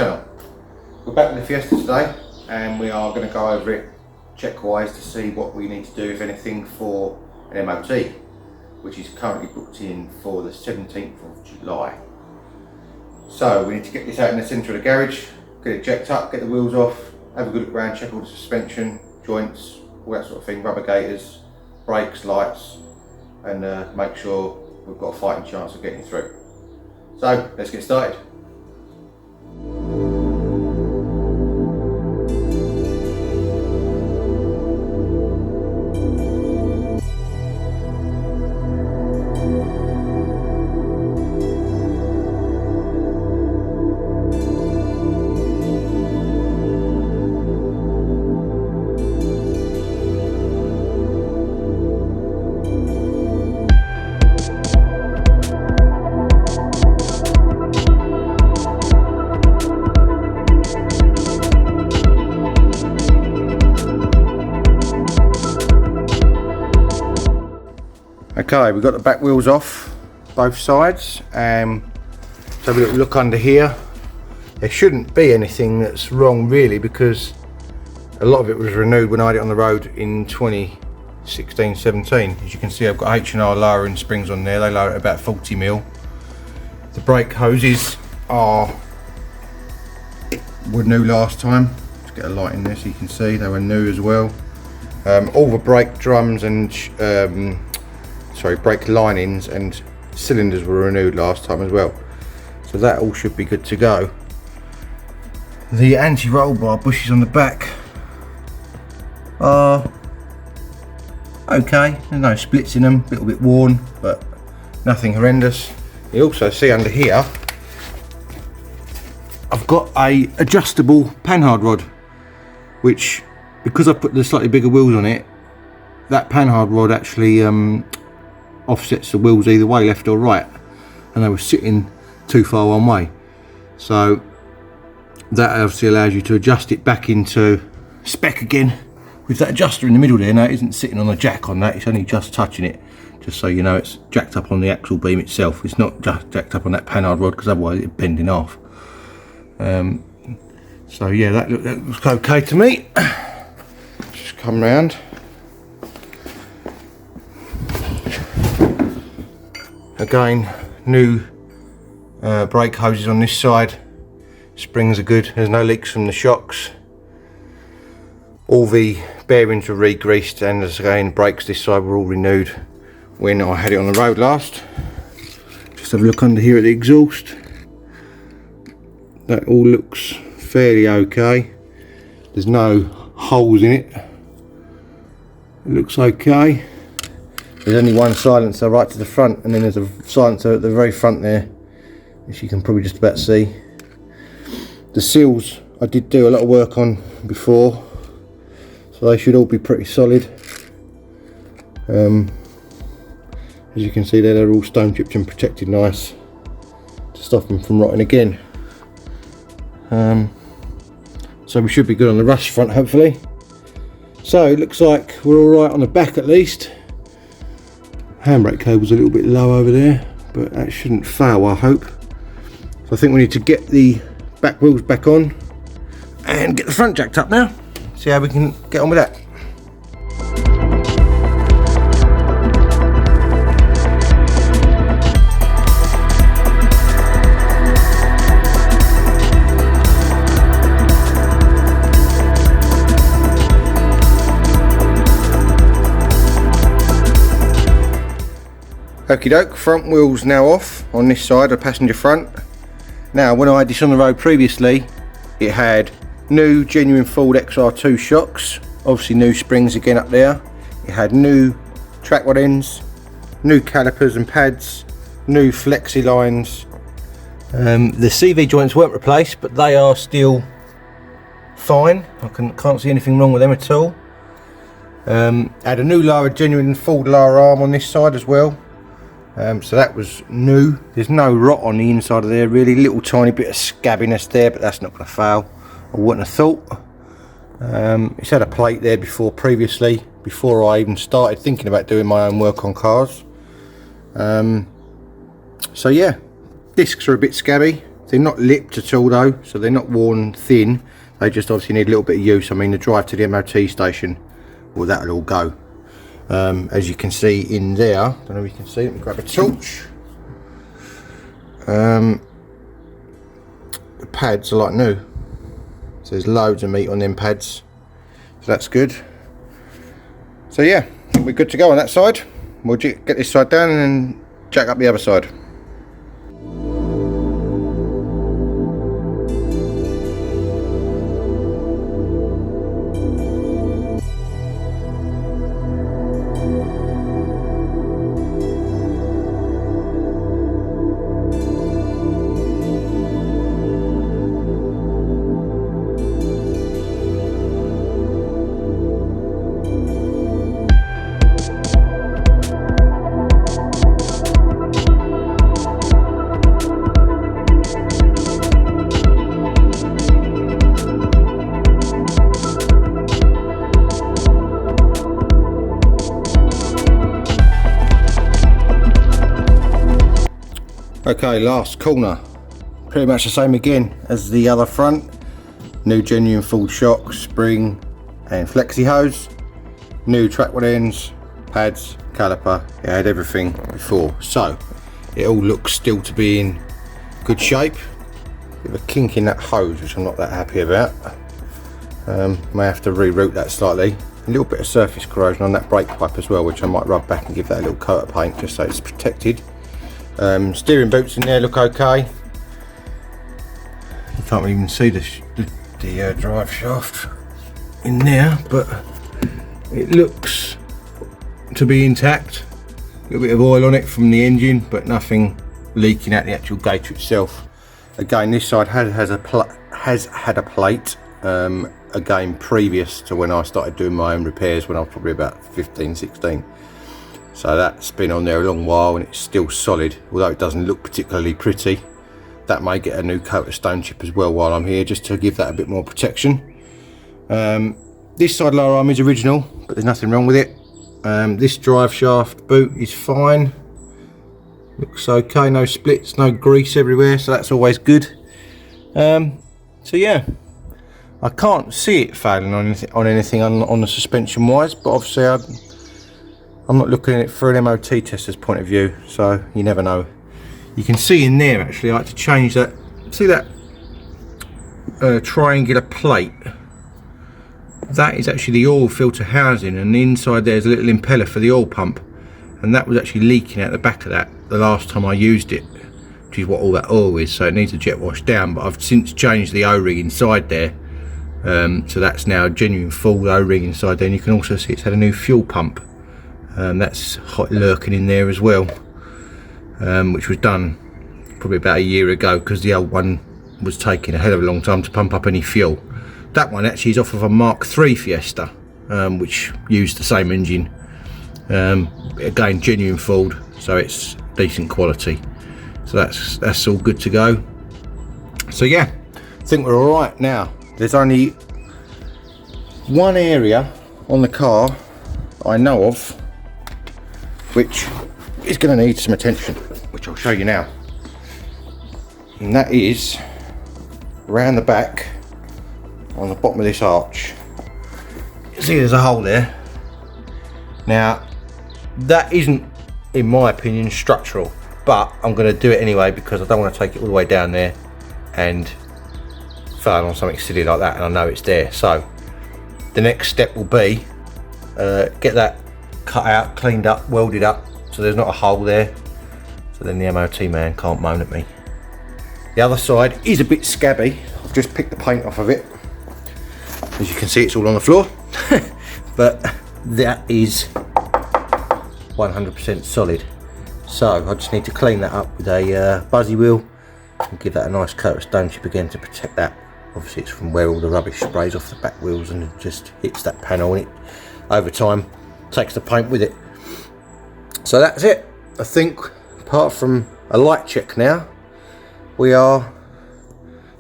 channel. We're back with the Fiesta today and we are going to go over it check wise to see what we need to do, if anything, for an MOT, which is currently booked in for the 17th of July. So we need to get this out in the centre of the garage, get it jacked up, get the wheels off, have a good look around, check all the suspension, joints, all that sort of thing, rubber gaiters, brakes, lights, and make sure we've got a fighting chance of getting through. So let's get started. Okay, we've got the back wheels off both sides. So we look under here. There shouldn't be anything that's wrong really, because a lot of it was renewed when I had it on the road in 2016-17. As you can see, I've got H&R lowering springs on there. They lower at about 40mm. The brake hoses were new last time. Let's get a light in there so you can see they were new as well. All the brake drums and brake linings and cylinders were renewed last time as well, so that all should be good to go. The anti-roll bar bushes on the back are okay, there's no splits in them, a little bit worn but nothing horrendous. You also see under here I've got a adjustable panhard rod, which, because I put the slightly bigger wheels on it, that panhard rod actually offsets the wheels either way, left or right, and they were sitting too far one way, so that obviously allows you to adjust it back into spec again with that adjuster in the middle there. Now it isn't sitting on a jack on that, it's only just touching it, just so you know. It's jacked up on the axle beam itself, it's not just jacked up on that panhard rod, because otherwise it'd bend in half. So yeah, that looks okay to me. Just come round. Again, new brake hoses on this side. Springs are good, there's no leaks from the shocks. All the bearings were re-greased, and as again, brakes this side were all renewed when I had it on the road last. Just have a look under here at the exhaust. That all looks fairly okay. There's no holes in it. It looks okay. There's only one silencer right to the front, and then there's a silencer at the very front there, which you can probably just about see. The seals I did do a lot of work on before, so they should all be pretty solid. As you can see there, they're all stone chipped and protected nice to stop them from rotting again. So we should be good on the rust front, hopefully. So it looks like we're all right on the back at least. Handbrake cable's a little bit low over there, but that shouldn't fail, I hope. So I think we need to get the back wheels back on and get the front jacked up now. See how we can get on with that. Okie doke, front wheels now off on this side, the passenger front. Now, when I had this on the road previously, it had new genuine Ford XR2 shocks, obviously new springs again up there. It had new track rod ends, new calipers and pads, new flexi lines. The CV joints weren't replaced, but they are still fine. I can't see anything wrong with them at all. Had a new lower, genuine Ford lower arm on this side as well. So that was new. There's no rot on the inside of there really, little tiny bit of scabbiness there, but that's not going to fail, I wouldn't have thought. It's had a plate there previously, before I even started thinking about doing my own work on cars. So yeah, discs are a bit scabby, They're not lipped at all though, so they're not worn thin. They just obviously need a little bit of use. I mean, the drive to the MOT station, well, that'll all go. As you can see in there, I don't know if you can see, let me grab a torch. The pads are like new. So there's loads of meat on them pads. So that's good. So yeah, I think we're good to go on that side. We'll get this side down and then jack up the other side. Okay, last corner, pretty much the same again as the other front. New genuine full shock, spring and flexi hose, new track rod ends, pads, caliper. It had everything before, so it all looks still to be in good shape. Bit of a kink in that hose, which I'm not that happy about. May have to reroute that slightly. A little bit of surface corrosion on that brake pipe as well, which I might rub back and give that a little coat of paint just so it's protected. Steering boots in there look okay. You can't even see the drive shaft in there, but it looks to be intact. A little bit of oil on it from the engine, but nothing leaking out the actual gauge itself. Again, this side has had a plate again previous to when I started doing my own repairs when I was probably about 15, 16. So that's been on there a long while and it's still solid, although it doesn't look particularly pretty. That may get a new coat of stone chip as well while I'm here, just to give that a bit more protection. This side lower arm is original, but there's nothing wrong with it. This drive shaft boot is fine. Looks okay, no splits, no grease everywhere, so that's always good. So yeah, I can't see it failing on anything on the suspension wise, but obviously I'm not looking at it for an MOT tester's point of view, so you never know. You can see in there actually, I had to change that. See that triangular plate? That is actually the oil filter housing, and inside there's a little impeller for the oil pump, and that was actually leaking out the back of that the last time I used it, which is what all that oil is, so it needs a jet wash down. But I've since changed the O-ring inside there, so that's now a genuine full O-ring inside there, and you can also see it's had a new fuel pump. That's hot lurking in there as well, which was done probably about a year ago because the old one was taking a hell of a long time to pump up any fuel. That one actually is off of a MEC-TEC Fiesta, which used the same engine. Again, genuine Ford, so it's decent quality. So that's all good to go. So yeah, I think we're all right now. There's only one area on the car I know of which is going to need some attention, which I'll show you now, and that is around the back on the bottom of this arch. You see there's a hole there. Now that isn't, in my opinion, structural, but I'm going to do it anyway because I don't want to take it all the way down there and fail on something silly like that, and I know it's there. So the next step will be get that cut out, cleaned up, welded up, so there's not a hole there, so then the MOT man can't moan at me. The other side is a bit scabby. I've just picked the paint off of it. As you can see, it's all on the floor. But that is 100% solid. So I just need to clean that up with a buzzy wheel and give that a nice coat of stone chip again to protect that. Obviously it's from where all the rubbish sprays off the back wheels and just hits that panel, and it over time takes the paint with it. So that's it. I think apart from a light check now, we are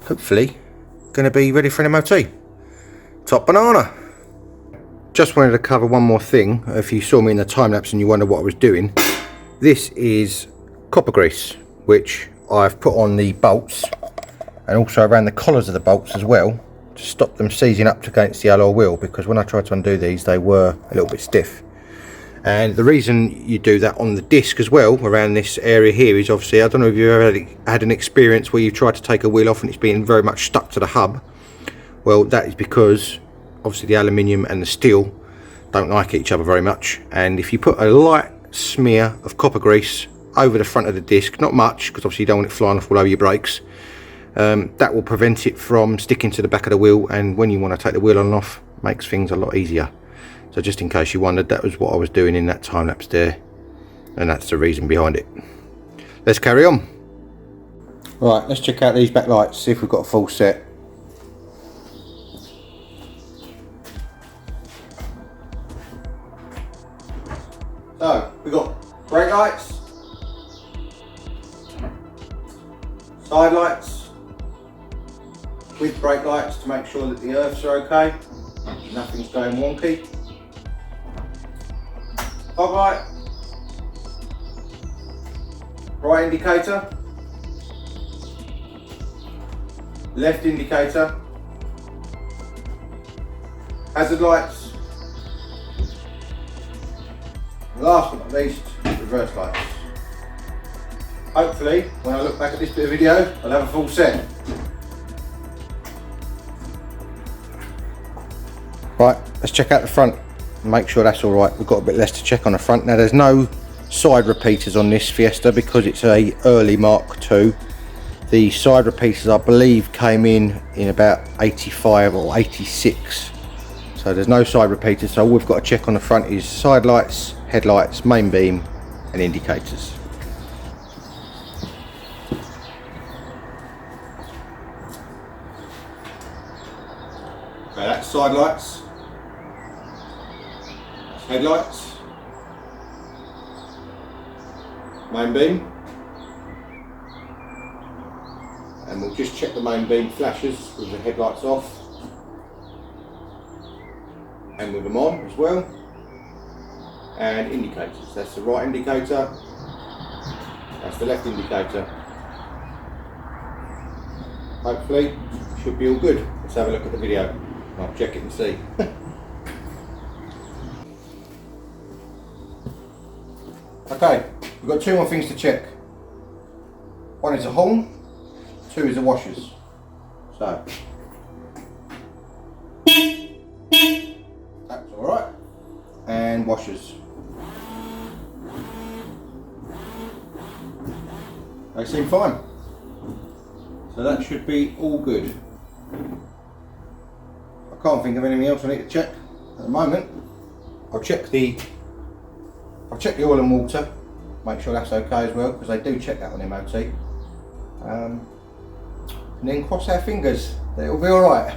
hopefully going to be ready for an MOT. Top banana. Just wanted to cover one more thing. If you saw me in the time lapse and you wonder what I was doing, this is copper grease, which I've put on the bolts and also around the collars of the bolts as well, to stop them seizing up against the alloy wheel, because when I tried to undo these they were a little bit stiff. And the reason you do that on the disc as well, around this area here, is obviously, I don't know if you've ever had an experience where you've tried to take a wheel off and it's been very much stuck to the hub. Well, that is because obviously the aluminium and the steel don't like each other very much, and if you put a light smear of copper grease over the front of the disc, not much because obviously you don't want it flying off all over your brakes, that will prevent it from sticking to the back of the wheel, and when you want to take the wheel on and off, makes things a lot easier. So just in case you wondered, that was what I was doing in that time lapse there, and that's the reason behind it. Let's carry on. Right, let's check out these back lights, see if we've got a full set. So we've got brake lights, side lights with brake lights to make sure that the earths are okay, nothing's going wonky. Fog light, right indicator, left indicator, hazard lights, and last but not least, reverse lights. Hopefully, when I look back at this bit of video, I'll have a full set. Right, let's check out the front. Make sure that's all right. We've got a bit less to check on the front. Now there's no side repeaters on this Fiesta because it's a early Mark II. The side repeaters I believe came in about 85 or 86. So there's no side repeaters, so all we've got to check on the front is side lights, headlights, main beam and indicators. Okay, that's side lights. Headlights, main beam, and we'll just check the main beam flashes with the headlights off and with them on as well, and indicators. That's the right indicator, that's the left indicator. Hopefully should be all good. Let's have a look at the video. I'll check it and see. Okay, we've got two more things to check. One is the horn, two is the washers. So, that's alright. And washers. They seem fine. So that should be all good. I can't think of anything else I need to check at the moment. I'll check the oil and water, make sure that's okay as well, because they do check that on MOT. And then cross our fingers that it'll be alright.